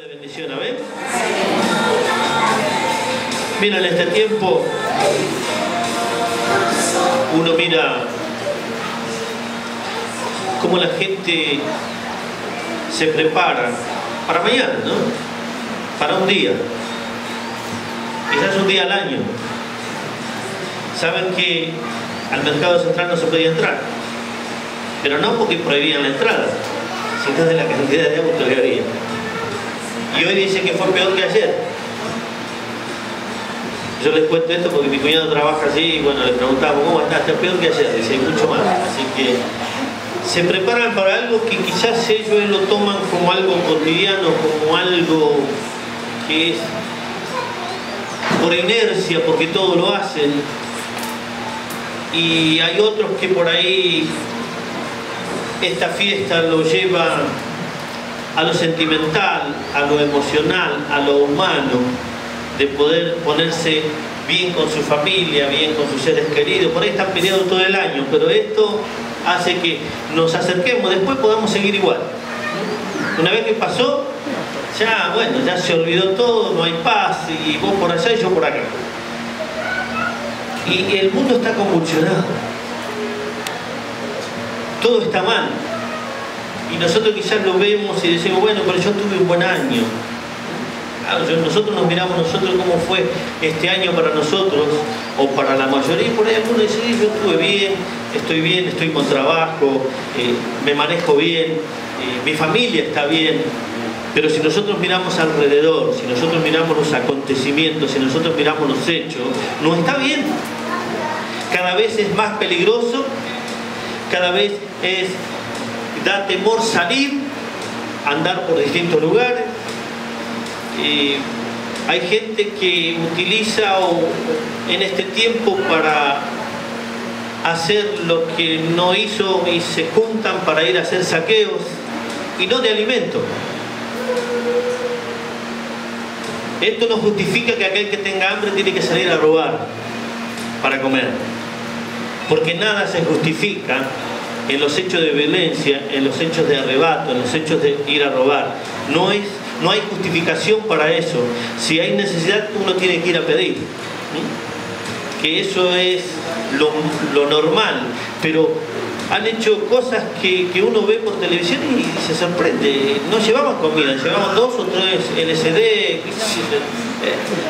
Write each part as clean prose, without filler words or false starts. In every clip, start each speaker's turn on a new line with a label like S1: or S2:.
S1: de bendición, amén. Mira, en este tiempo uno mira cómo la gente se prepara para mañana, ¿no? Para un día, quizás un día al año. Saben que al mercado central no se podía entrar, pero no porque prohibían la entrada, sino de la cantidad de autos que había. Y hoy dice que fue peor que ayer. Yo les cuento esto porque mi cuñado trabaja así y bueno, le preguntamos, ¿cómo está? Está peor que ayer, dice, hay mucho más. Así que se preparan para algo que quizás ellos lo toman como algo cotidiano, como algo que es por inercia, porque todo lo hacen. Y hay otros que por ahí esta fiesta lo lleva a lo sentimental, a lo emocional, a lo humano, de poder ponerse bien con su familia, bien con sus seres queridos. Por ahí están peleados todo el año, pero esto hace que nos acerquemos, después podamos seguir igual. Una vez que pasó, ya, bueno, ya se olvidó todo, no hay paz, y vos por allá y yo por acá. Y el mundo está convulsionado. Todo está mal. Y nosotros quizás lo vemos y decimos, bueno, pero yo tuve un buen año. Nosotros nos miramos nosotros cómo fue este año para nosotros, o para la mayoría, y por ahí algunos dicen, sí, yo estuve bien, estoy con trabajo, me manejo bien, mi familia está bien. Pero si nosotros miramos alrededor, si nosotros miramos los acontecimientos, si nosotros miramos los hechos, no está bien. Cada vez es más peligroso, cada vez da temor salir, andar por distintos lugares. Hay gente que utiliza en este tiempo para hacer lo que no hizo y se juntan para ir a hacer saqueos, y no de alimento. Esto no justifica que aquel que tenga hambre tiene que salir a robar para comer, porque nada se justifica en los hechos de violencia, en los hechos de arrebato, en los hechos de ir a robar. No hay justificación para eso. Si hay necesidad, uno tiene que ir a pedir. Que eso es lo normal. Pero han hecho cosas que uno ve por televisión y se sorprende. No llevaban comida, llevaban 2 o 3 LSD,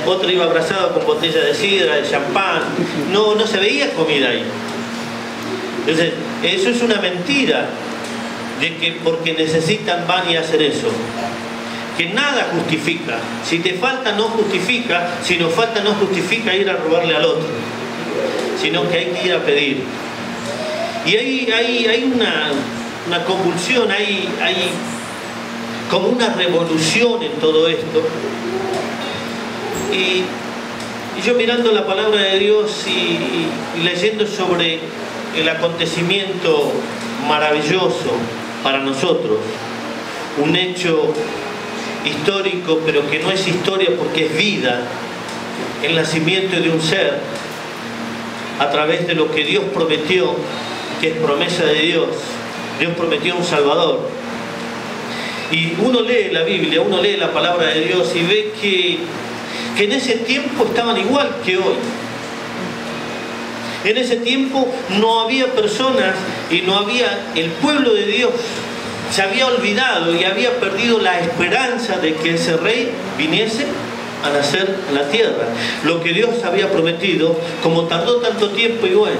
S1: otro iba abrazado con botella de sidra, de champán. No se veía comida ahí. Entonces, eso es una mentira, de que porque necesitan van y hacen eso. Que nada justifica. Si te falta no justifica, si nos falta no justifica ir a robarle al otro, sino que hay que ir a pedir. Y hay una convulsión, hay como una revolución en todo esto. Y yo mirando la palabra de Dios y leyendo sobre el acontecimiento maravilloso para nosotros, un hecho histórico, pero que no es historia porque es vida, el nacimiento de un ser a través de lo que Dios prometió, que es promesa de Dios. Dios prometió un Salvador. Y uno lee la Biblia, uno lee la palabra de Dios y ve que en ese tiempo estaban igual que hoy. En ese tiempo no había personas y no había el pueblo de Dios. Se había olvidado y había perdido la esperanza de que ese rey viniese a nacer en la tierra. Lo que Dios había prometido, como tardó tanto tiempo, y bueno,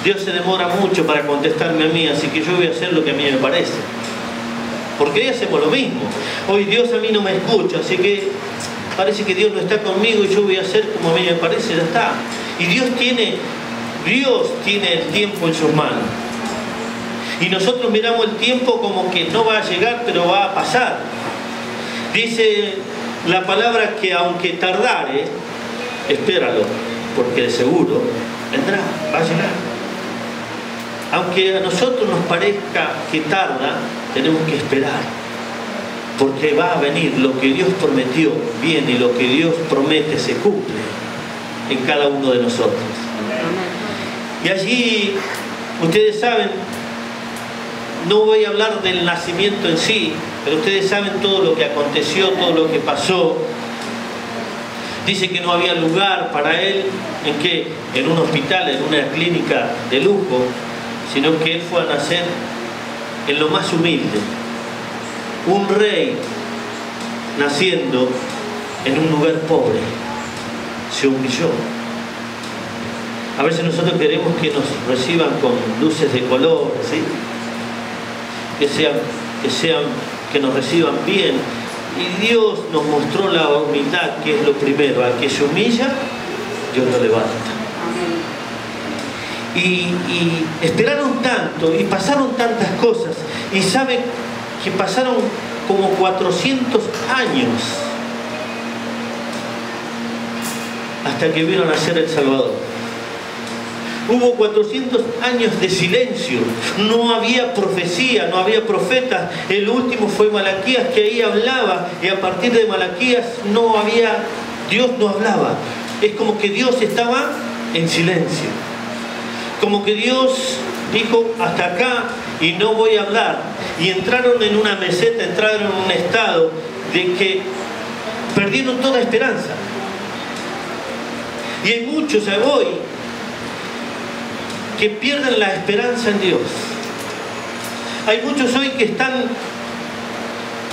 S1: Dios se demora mucho para contestarme a mí, así que yo voy a hacer lo que a mí me parece. Porque hoy hacemos lo mismo. Hoy Dios a mí no me escucha, así que parece que Dios no está conmigo y yo voy a hacer como a mí me parece, ya está. Y Dios tiene el tiempo en sus manos. Y nosotros miramos el tiempo como que no va a llegar, pero va a pasar. Dice la palabra que aunque tardare, espéralo, porque de seguro vendrá, va a llegar. Aunque a nosotros nos parezca que tarda, tenemos que esperar, porque va a venir. Lo que Dios prometió viene, y lo que Dios promete se cumple en cada uno de nosotros. Y allí, ustedes saben, no voy a hablar del nacimiento en sí, Pero ustedes saben todo lo que aconteció, todo lo que pasó. Dice que no había lugar para él, ¿en qué? En un hospital, en una clínica de lujo, sino que él fue a nacer en lo más humilde. Un rey naciendo en un lugar pobre, se humilló. A veces nosotros queremos que nos reciban con luces de color, ¿sí? Que nos reciban bien. Y Dios nos mostró la humildad, que es lo primero. Al que se humilla, Dios lo levanta. Y esperaron tanto y pasaron tantas cosas. Y saben que pasaron como 400 años hasta que vieron nacer el Salvador. Hubo 400 años de silencio, no había profecía, no había profeta. El último fue Malaquías, que ahí hablaba, y a partir de Malaquías Dios no hablaba. Es como que Dios estaba en silencio, como que Dios dijo hasta acá y no voy a hablar. Y entraron en una meseta, entraron en un estado de que perdieron toda esperanza. Y hay muchos hoy que pierden la esperanza en Dios. Hay muchos hoy que están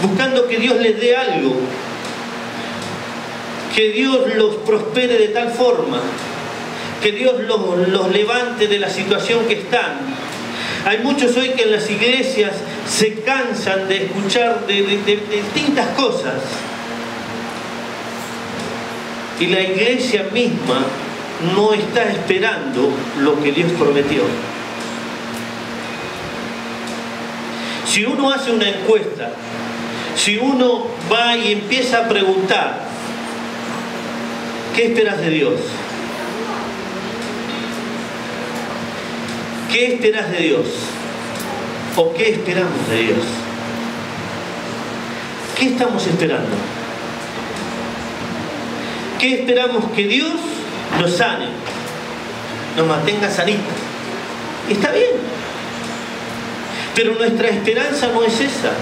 S1: buscando que Dios les dé algo, que Dios los prospere de tal forma, que Dios los levante de la situación que están. Hay muchos hoy que en las iglesias se cansan de escuchar de distintas cosas, y la iglesia misma no está esperando lo que Dios prometió. Si uno hace una encuesta, si uno va y empieza a preguntar, ¿qué esperas de Dios? ¿Qué esperas de Dios? ¿O qué esperamos de Dios? ¿Qué estamos esperando? ¿Qué esperamos? Que Dios nos sane, nos mantenga sanitos. Está bien, pero nuestra esperanza no es esa.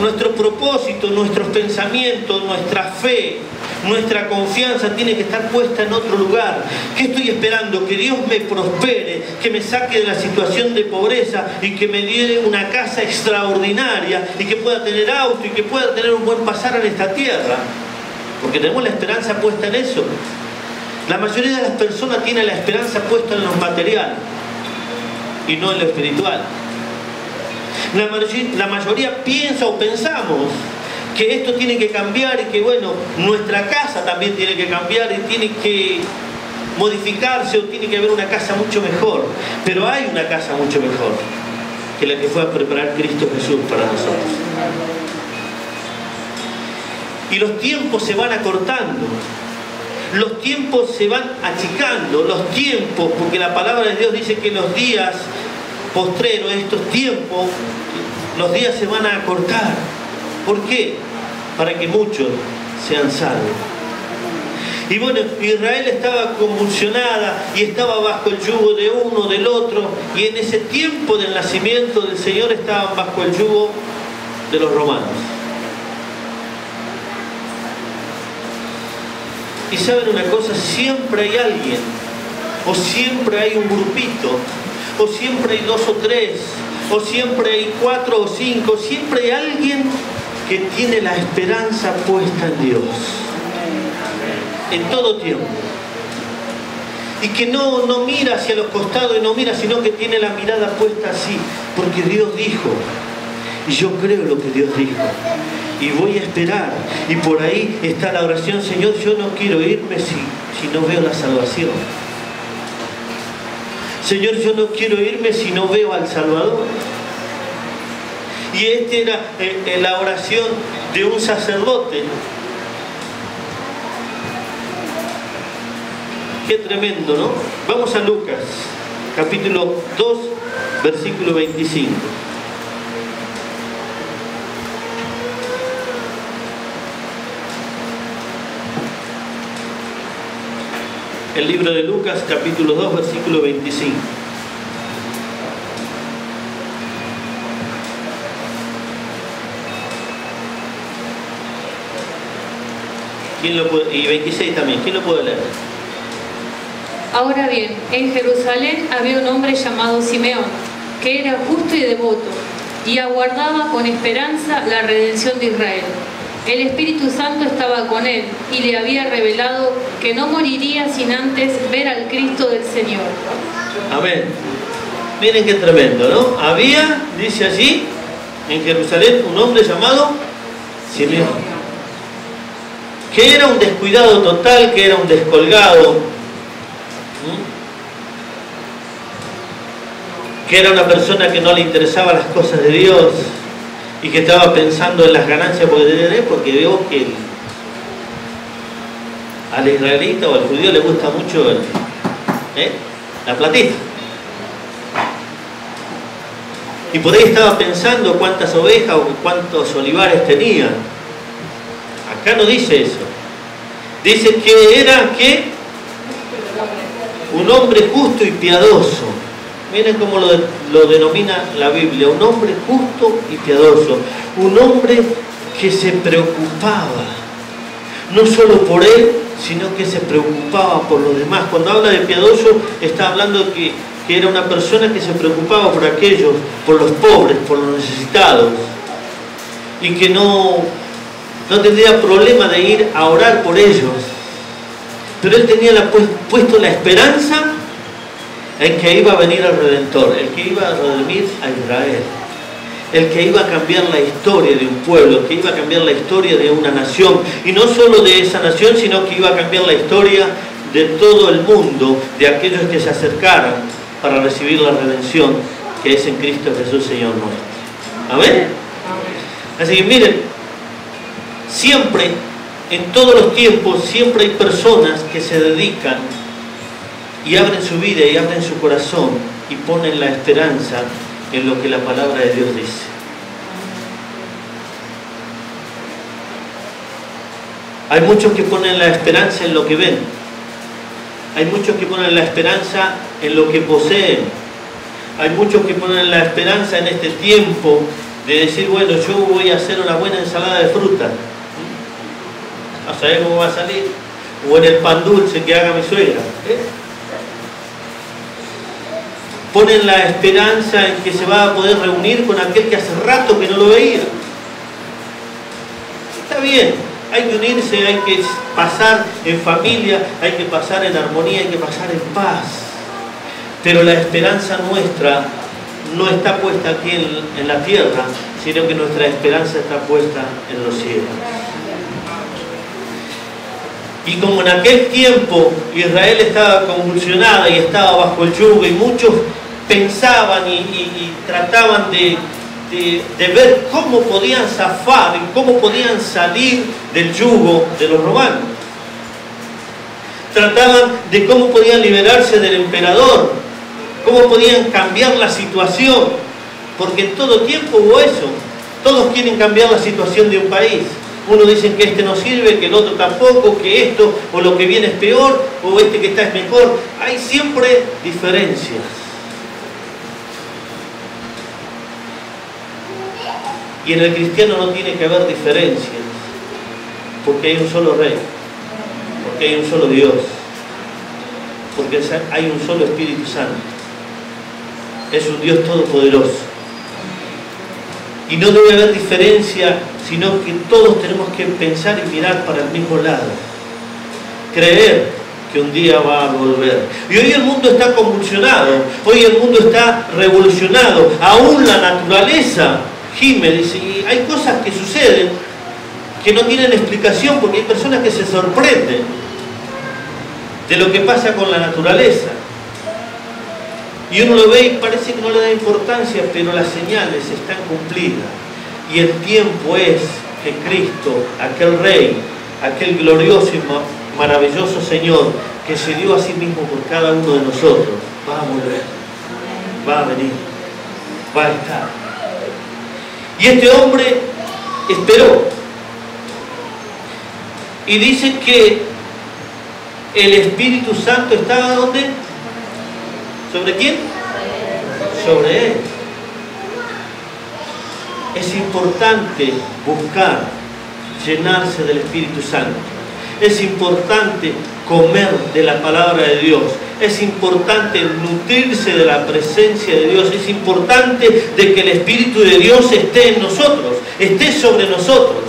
S1: Nuestro propósito, nuestros pensamientos, nuestra fe, nuestra confianza tiene que estar puesta en otro lugar. ¿Qué estoy esperando? Que Dios me prospere, que me saque de la situación de pobreza y que me dé una casa extraordinaria y que pueda tener auto y que pueda tener un buen pasar en esta tierra. Porque tenemos la esperanza puesta en eso. La mayoría de las personas tienen la esperanza puesta en lo material y no en lo espiritual. La mayoría piensa o pensamos que esto tiene que cambiar y que, bueno, nuestra casa también tiene que cambiar y tiene que modificarse o tiene que haber una casa mucho mejor. Pero hay una casa mucho mejor que la que fue a preparar Cristo Jesús para nosotros. Y los tiempos se van acortando, los tiempos se van achicando, los tiempos, porque la palabra de Dios dice que los días postreros, estos tiempos, los días se van a acortar. ¿Por qué? Para que muchos sean salvos. Y bueno, Israel estaba convulsionada y estaba bajo el yugo de uno, del otro, y en ese tiempo del nacimiento del Señor estaban bajo el yugo de los romanos. Y saben una cosa, siempre hay alguien, o siempre hay un grupito, o siempre hay 2 o 3, o siempre hay 4 o 5, siempre hay alguien que tiene la esperanza puesta en Dios, en todo tiempo. Y que no mira hacia los costados y no mira, sino que tiene la mirada puesta así, porque Dios dijo, y yo creo lo que Dios dijo, y voy a esperar. Y por ahí está la oración, Señor, yo no quiero irme si no veo la salvación. Señor, yo no quiero irme si no veo al Salvador. Y esta era la oración de un sacerdote. Qué tremendo, ¿no? Vamos a Lucas, capítulo 2, versículo 25. El libro de Lucas, capítulo 2, versículo 25. y 26 también. ¿Quién lo puede leer?
S2: Ahora bien, en Jerusalén había un hombre llamado Simeón, que era justo y devoto, y aguardaba con esperanza la redención de Israel. El Espíritu Santo estaba con él y le había revelado que no moriría sin antes ver al Cristo del Señor.
S1: Amén. Miren qué tremendo, ¿no? Había, dice allí, en Jerusalén, un hombre llamado Simeón, que era un descuidado total, que era un descolgado, que era una persona que no le interesaban las cosas de Dios y que estaba pensando en las ganancias porque veo que al israelita o al judío le gusta mucho la platita. Y por ahí estaba pensando cuántas ovejas o cuántos olivares tenía. Acá no dice eso. Dice que era ¿qué? Un hombre justo y piadoso. Miren cómo lo denomina la Biblia. Un hombre justo y piadoso. Un hombre que se preocupaba. No solo por él, sino que se preocupaba por los demás. Cuando habla de piadoso, está hablando que era una persona que se preocupaba por aquellos, por los pobres, por los necesitados. Y que no tendría problema de ir a orar por ellos. Pero él tenía puesto la esperanza en que iba a venir el Redentor, el que iba a redimir a Israel, el que iba a cambiar la historia de un pueblo, el que iba a cambiar la historia de una nación, y no solo de esa nación, sino que iba a cambiar la historia de todo el mundo, de aquellos que se acercaran para recibir la redención que es en Cristo Jesús, Señor nuestro. ¿Amén? Así que miren, siempre, en todos los tiempos, siempre hay personas que se dedican y abren su vida y abren su corazón y ponen la esperanza en lo que la palabra de Dios dice. Hay muchos que ponen la esperanza en lo que ven. Hay muchos que ponen la esperanza en lo que poseen. Hay muchos que ponen la esperanza en este tiempo de decir, bueno, yo voy a hacer una buena ensalada de fruta. A saber cómo va a salir. O en el pan dulce que haga mi suegra. Ponen la esperanza en que se va a poder reunir con aquel que hace rato que no lo veía. Está bien, hay que unirse, hay que pasar en familia, hay que pasar en armonía, hay que pasar en paz. Pero la esperanza nuestra no está puesta aquí en la tierra, sino que nuestra esperanza está puesta en los cielos. Y como en aquel tiempo Israel estaba convulsionada y estaba bajo el yugo, y muchos pensaban y trataban de ver cómo podían zafar y cómo podían salir del yugo de los romanos. Trataban de cómo podían liberarse del emperador, cómo podían cambiar la situación, porque en todo tiempo hubo eso. Todos quieren cambiar la situación de un país. Unos dicen que este no sirve, que el otro tampoco, que esto o lo que viene es peor, o este que está es mejor. Hay siempre diferencias. Y en el cristiano no tiene que haber diferencias, porque hay un solo Rey, porque hay un solo Dios, porque hay un solo Espíritu Santo. Es un Dios todopoderoso. Y no debe haber diferencia, sino que todos tenemos que pensar y mirar para el mismo lado. Creer que un día va a volver. Y hoy el mundo está convulsionado, hoy el mundo está revolucionado, aún la naturaleza gime, dice, y hay cosas que suceden que no tienen explicación, porque hay personas que se sorprenden de lo que pasa con la naturaleza. Y uno lo ve y parece que no le da importancia, pero las señales están cumplidas. Y el tiempo es que Cristo, aquel Rey, aquel glorioso y maravilloso Señor, que se dio a sí mismo por cada uno de nosotros, va a volver, va a venir, va a estar. Y este hombre esperó. Y dice que el Espíritu Santo estaba ¿dónde? ¿Sobre quién? Sobre él. Es importante buscar llenarse del Espíritu Santo. Es importante comer de la palabra de Dios. Es importante nutrirse de la presencia de Dios. Es importante de que el Espíritu de Dios esté en nosotros, esté sobre nosotros,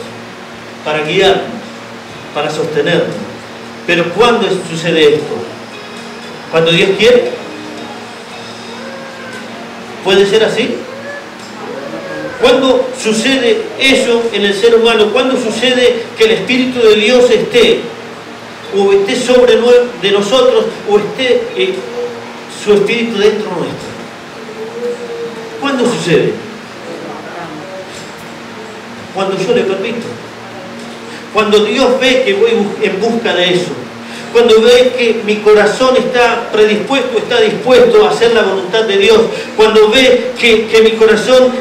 S1: para guiarnos, para sostenernos. Pero ¿cuándo sucede esto? ¿Cuando Dios quiere? ¿Puede ser así? ¿Cuándo sucede eso en el ser humano? ¿Cuándo sucede que el Espíritu de Dios esté? O esté sobre de nosotros, o esté su Espíritu dentro nuestro. ¿Cuándo sucede? Cuando yo le permito. Cuando Dios ve que voy en busca de eso. Cuando ve que mi corazón está predispuesto, está dispuesto a hacer la voluntad de Dios. Cuando ve que mi corazón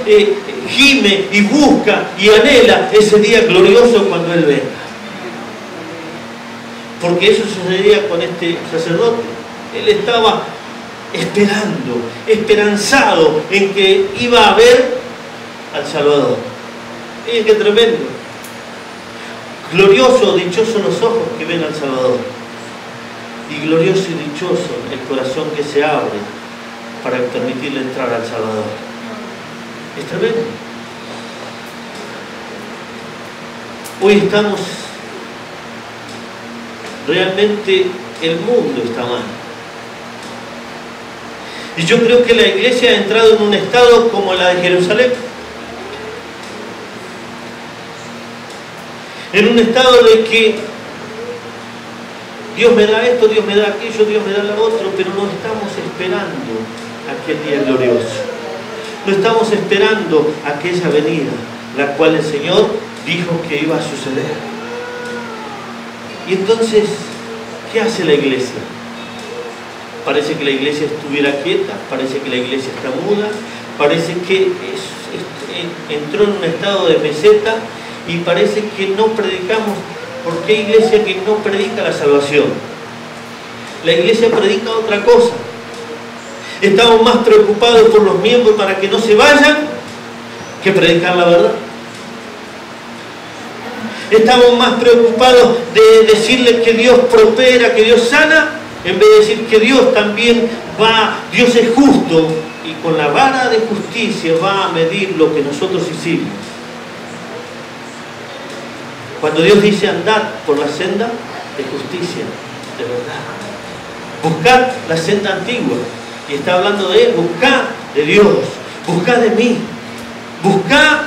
S1: gime y busca y anhela ese día glorioso cuando Él venga. Porque eso sucedía con este sacerdote. Él estaba esperando, esperanzado en que iba a ver al Salvador. Miren qué tremendo. Glorioso, dichoso los ojos que ven al Salvador. Y glorioso y dichoso el corazón que se abre para permitirle entrar al Salvador. Es tremendo. Hoy estamos, realmente el mundo está mal. Y yo creo que la iglesia ha entrado en un estado como la de Jerusalén. En un estado de que Dios me da esto, Dios me da aquello, Dios me da lo otro, pero no estamos esperando aquel día glorioso. No estamos esperando aquella venida, la cual el Señor dijo que iba a suceder. Y entonces, ¿qué hace la iglesia? Parece que la iglesia estuviera quieta, parece que la iglesia está muda, parece que entró en un estado de meseta y parece que no predicamos. ¿Por qué iglesia que no predica la salvación? La iglesia predica otra cosa. Estamos más preocupados por los miembros para que no se vayan que predicar la verdad. Estamos más preocupados de decirles que Dios prospera, que Dios sana, en vez de decir que Dios también Dios es justo y con la vara de justicia va a medir lo que nosotros hicimos. Cuando Dios dice andad por la senda de justicia, de verdad. Buscad la senda antigua. Y está hablando de Él. Buscad de Dios. Buscad de mí. Buscad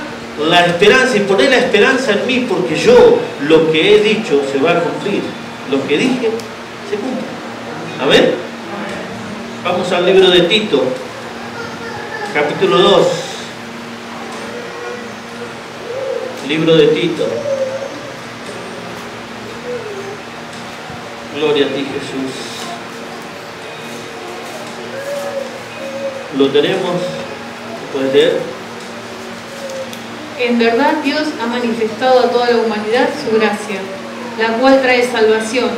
S1: la esperanza y poned la esperanza en mí, porque yo lo que he dicho se va a cumplir. Lo que dije se cumple. Amén. Vamos al libro de Tito, capítulo 2. Libro de Tito. Gloria a ti, Jesús. ¿Lo tenemos? ¿Puedes leer?
S2: En verdad Dios ha manifestado a toda la humanidad su gracia, la cual trae salvación,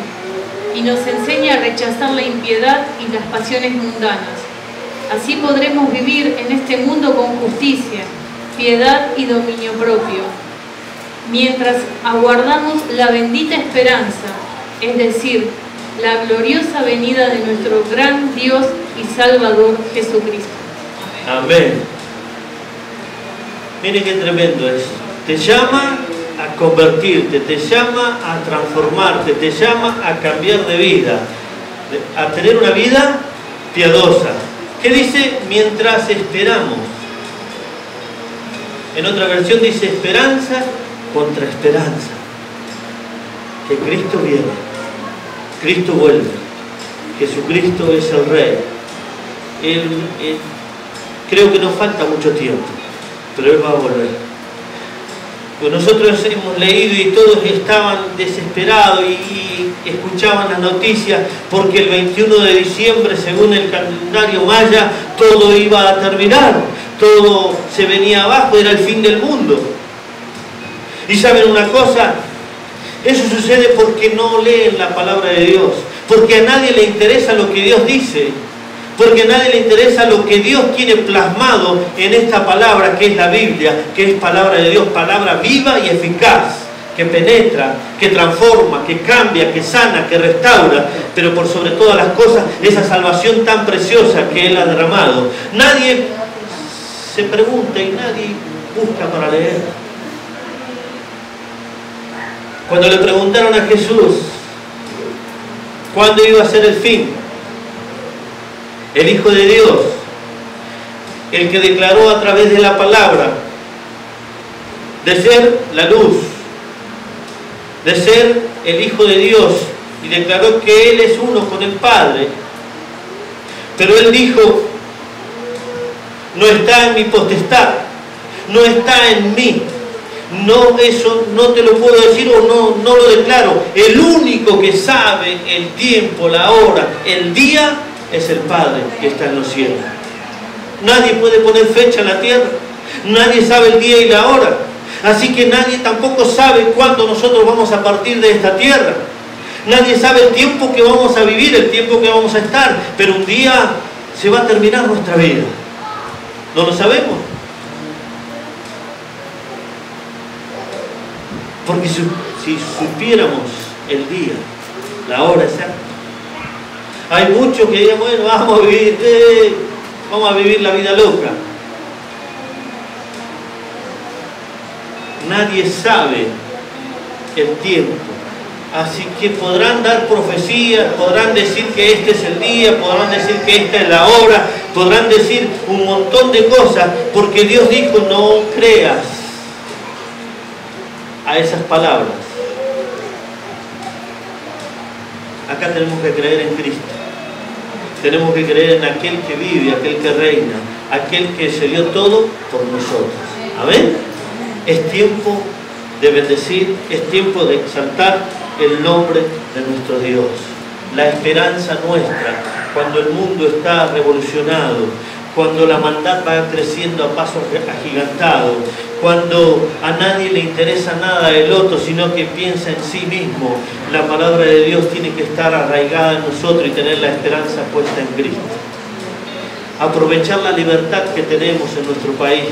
S2: y nos enseña a rechazar la impiedad y las pasiones mundanas. Así podremos vivir en este mundo con justicia, piedad y dominio propio, mientras aguardamos la bendita esperanza, es decir, la gloriosa venida de nuestro gran Dios y Salvador Jesucristo.
S1: Amén. Miren qué tremendo es. Te llama a convertirte, te llama a transformarte, te llama a cambiar de vida, a tener una vida piadosa. ¿Qué dice? Mientras esperamos. En otra versión dice esperanza contra esperanza. Que Cristo viene. Cristo vuelve. Jesucristo es el Rey. Creo que nos falta mucho tiempo, pero Él va a volver. Pues nosotros hemos leído y todos estaban desesperados y escuchaban las noticias porque el 21 de diciembre, según el calendario maya, todo iba a terminar, todo se venía abajo, era el fin del mundo. Y saben una cosa, eso sucede porque no leen la palabra de Dios, porque a nadie le interesa lo que Dios dice, porque a nadie le interesa lo que Dios tiene plasmado en esta palabra que es la Biblia, que es palabra de Dios, palabra viva y eficaz, que penetra, que transforma, que cambia, que sana, que restaura, pero por sobre todas las cosas, esa salvación tan preciosa que Él ha derramado. Nadie se pregunta y nadie busca para leer. Cuando le preguntaron a Jesús cuándo iba a ser el fin, el Hijo de Dios, el que declaró a través de la palabra de ser la luz, de ser el Hijo de Dios, y declaró que Él es uno con el Padre, pero Él dijo: no está en mi potestad, no está en mí, no, eso no te lo puedo decir o no lo declaro. El único que sabe el tiempo, la hora, el día, es el Padre que está en los cielos. Nadie puede poner fecha en la tierra, nadie sabe el día y la hora. Así que nadie tampoco sabe cuándo nosotros vamos a partir de esta tierra. Nadie sabe el tiempo que vamos a vivir, el tiempo que vamos a estar. Pero un día se va a terminar nuestra vida. ¿No lo sabemos? Porque si supiéramos el día, la hora exacta. Hay muchos que digan: bueno, vamos a vivir la vida loca. Nadie sabe el tiempo, así que podrán dar profecías, podrán decir que este es el día, podrán decir que esta es la hora, podrán decir un montón de cosas, porque Dios dijo: no creas a esas palabras. Acá tenemos que creer en Cristo, tenemos que creer en aquel que vive, aquel que reina, aquel que se dio todo por nosotros. Amén. Es tiempo de bendecir, es tiempo de exaltar el nombre de nuestro Dios. La esperanza nuestra, cuando el mundo está revolucionado, cuando la maldad va creciendo a pasos agigantados, cuando a nadie le interesa nada el otro, sino que piensa en sí mismo, la palabra de Dios tiene que estar arraigada en nosotros y tener la esperanza puesta en Cristo. Aprovechar la libertad que tenemos en nuestro país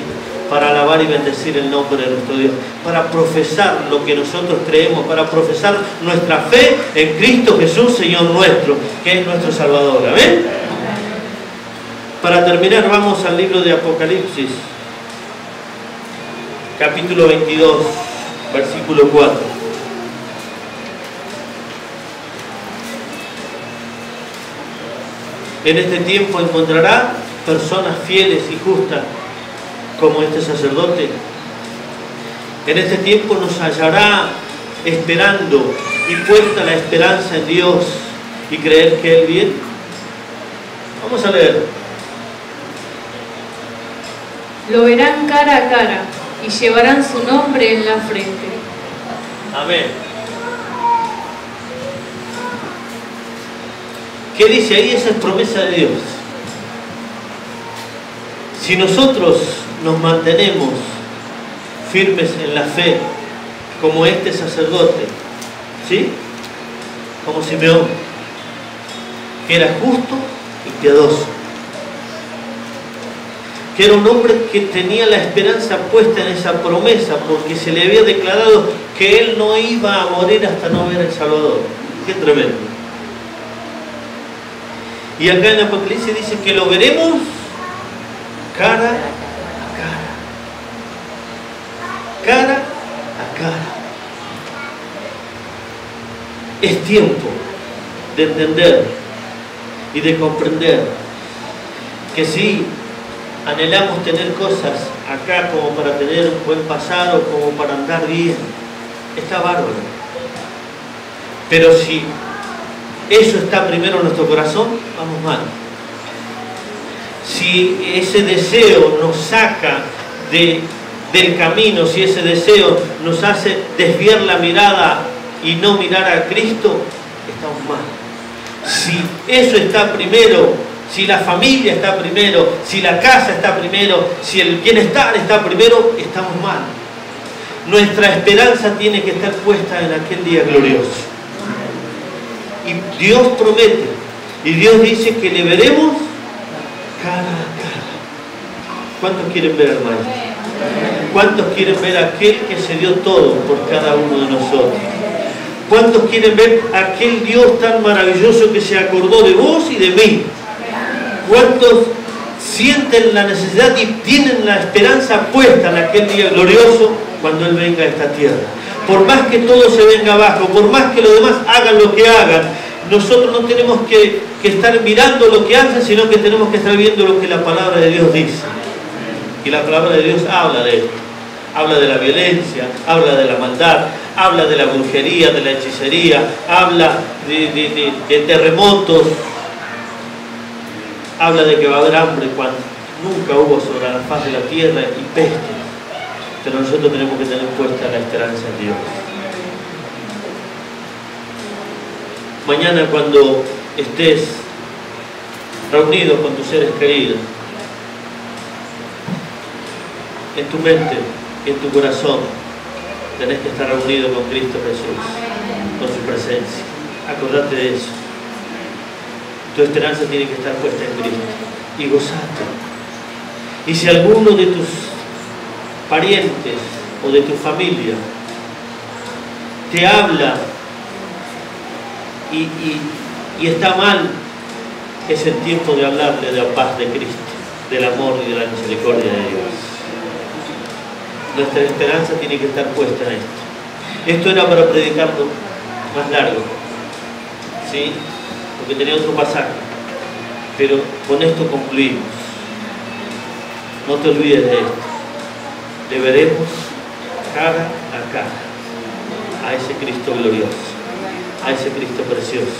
S1: para alabar y bendecir el nombre de nuestro Dios, para profesar lo que nosotros creemos, para profesar nuestra fe en Cristo Jesús, Señor nuestro, que es nuestro Salvador. ¿Amén? Para terminar, vamos al libro de Apocalipsis, capítulo 22, versículo 4. En este tiempo encontrará personas fieles y justas como este sacerdote. En este tiempo nos hallará esperando y puesta la esperanza en Dios y creer que Él viene. Vamos a leer.
S2: Lo verán cara a cara y llevarán su nombre en la frente.
S1: Amén. ¿Qué dice ahí? Esa es promesa de Dios. Si nosotros nos mantenemos firmes en la fe, como este sacerdote, ¿sí? Como Simeón, que era justo y piadoso, que era un hombre que tenía la esperanza puesta en esa promesa, porque se le había declarado que él no iba a morir hasta no ver al Salvador. Qué tremendo. Y acá en Apocalipsis dice que lo veremos cara a cara. Cara a cara. Es tiempo de entender y de comprender que si anhelamos tener cosas acá como para tener un buen pasado, como para andar bien, está bárbaro. Pero si eso está primero en nuestro corazón, vamos mal. Si ese deseo nos saca del camino, si ese deseo nos hace desviar la mirada y no mirar a Cristo, estamos mal. Si eso está primero, si la familia está primero, si la casa está primero, si el bienestar está primero, estamos mal. Nuestra esperanza tiene que estar puesta en aquel día glorioso. Y Dios promete, y Dios dice que le veremos cara a cara. ¿Cuántos quieren ver al Maestro? ¿Cuántos quieren ver a aquel que se dio todo por cada uno de nosotros? ¿Cuántos quieren ver a aquel Dios tan maravilloso que se acordó de vos y de mí? ¿Cuántos sienten la necesidad y tienen la esperanza puesta en aquel día glorioso cuando Él venga a esta tierra? Por más que todo se venga abajo, por más que los demás hagan lo que hagan, nosotros no tenemos que estar mirando lo que hacen, sino que tenemos que estar viendo lo que la palabra de Dios dice. Y la palabra de Dios habla de esto. Habla de la violencia, habla de la maldad, habla de la brujería, de la hechicería, habla de terremotos, habla de que va a haber hambre cuando nunca hubo sobre la faz de la tierra y peste. Pero nosotros tenemos que tener puesta la esperanza en Dios. Mañana cuando estés reunido con tus seres queridos, en tu mente, en tu corazón, tenés que estar reunido con Cristo Jesús, con su presencia. Acordate de eso. Tu esperanza tiene que estar puesta en Cristo y gozate. Y si alguno de tus parientes o de tu familia te habla y está mal, es el tiempo de hablarle de la paz de Cristo, del amor y de la misericordia de Dios. Nuestra esperanza tiene que estar puesta en esto. Esto era para predicarlo más largo, ¿sí? Porque tenía otro pasaje, pero con esto concluimos. No te olvides de esto. Le veremos cara a cara a ese Cristo glorioso, a ese Cristo precioso,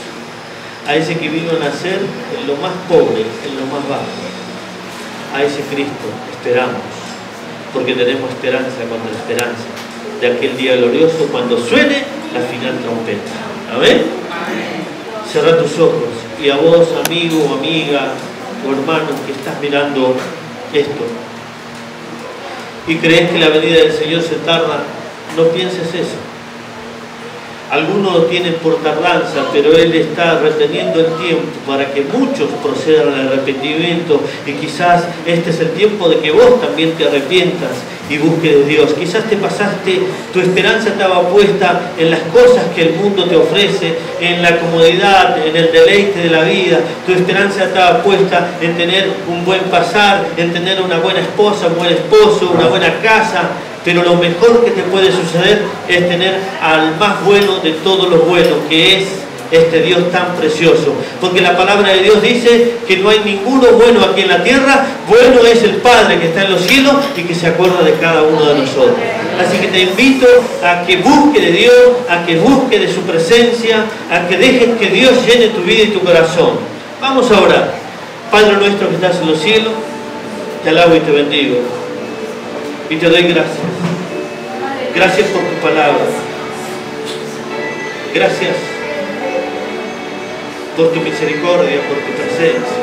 S1: a ese que vino a nacer en lo más pobre, en lo más bajo. A ese Cristo esperamos, porque tenemos esperanza contra esperanza de aquel día glorioso cuando suene la final trompeta. ¿Amén? Cerra tus ojos y a vos, amigo o amiga o hermano que estás mirando esto y crees que la venida del Señor se tarda, no pienses eso. Algunos lo tienen por tardanza, pero Él está reteniendo el tiempo para que muchos procedan al arrepentimiento, y quizás este es el tiempo de que vos también te arrepientas y busques de Dios. Quizás te pasaste, tu esperanza estaba puesta en las cosas que el mundo te ofrece, en la comodidad, en el deleite de la vida. Tu esperanza estaba puesta en tener un buen pasar, en tener una buena esposa, un buen esposo, una buena casa. Pero lo mejor que te puede suceder es tener al más bueno de todos los buenos, que es este Dios tan precioso. Porque la palabra de Dios dice que no hay ninguno bueno aquí en la tierra. Bueno es el Padre que está en los cielos y que se acuerda de cada uno de nosotros. Así que te invito a que busques de Dios, a que busques de su presencia, a que dejes que Dios llene tu vida y tu corazón. Vamos a orar. Padre nuestro que estás en los cielos, te alabo y te bendigo. Y te doy gracias. Gracias por tu palabra. Gracias por tu misericordia, por tu presencia,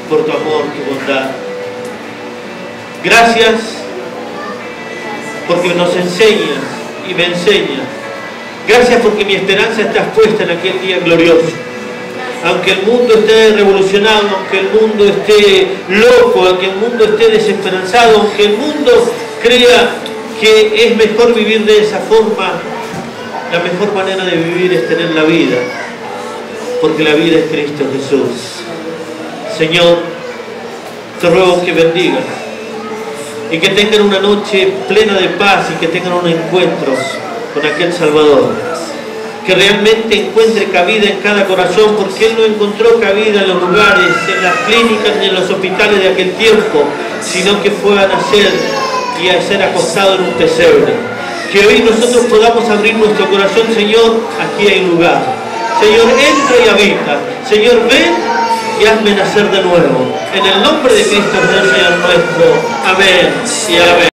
S1: por tu amor, tu bondad. Gracias porque nos enseñas y me enseñas. Gracias porque mi esperanza está puesta en aquel día glorioso. Aunque el mundo esté revolucionado, aunque el mundo esté loco, aunque el mundo esté desesperanzado, aunque el mundo crea que es mejor vivir de esa forma, la mejor manera de vivir es tener la vida, porque la vida es Cristo Jesús. Señor, te ruego que bendigas y que tengan una noche plena de paz y que tengan un encuentro con aquel Salvador, que realmente encuentre cabida en cada corazón, porque Él no encontró cabida en los lugares, en las clínicas ni en los hospitales de aquel tiempo, sino que fue a nacer y a ser acostado en un pesebre. Que hoy nosotros podamos abrir nuestro corazón. Señor, aquí hay lugar. Señor, entra y habita. Señor, ven y hazme nacer de nuevo. En el nombre de Cristo, Señor nuestro. Amén y amén.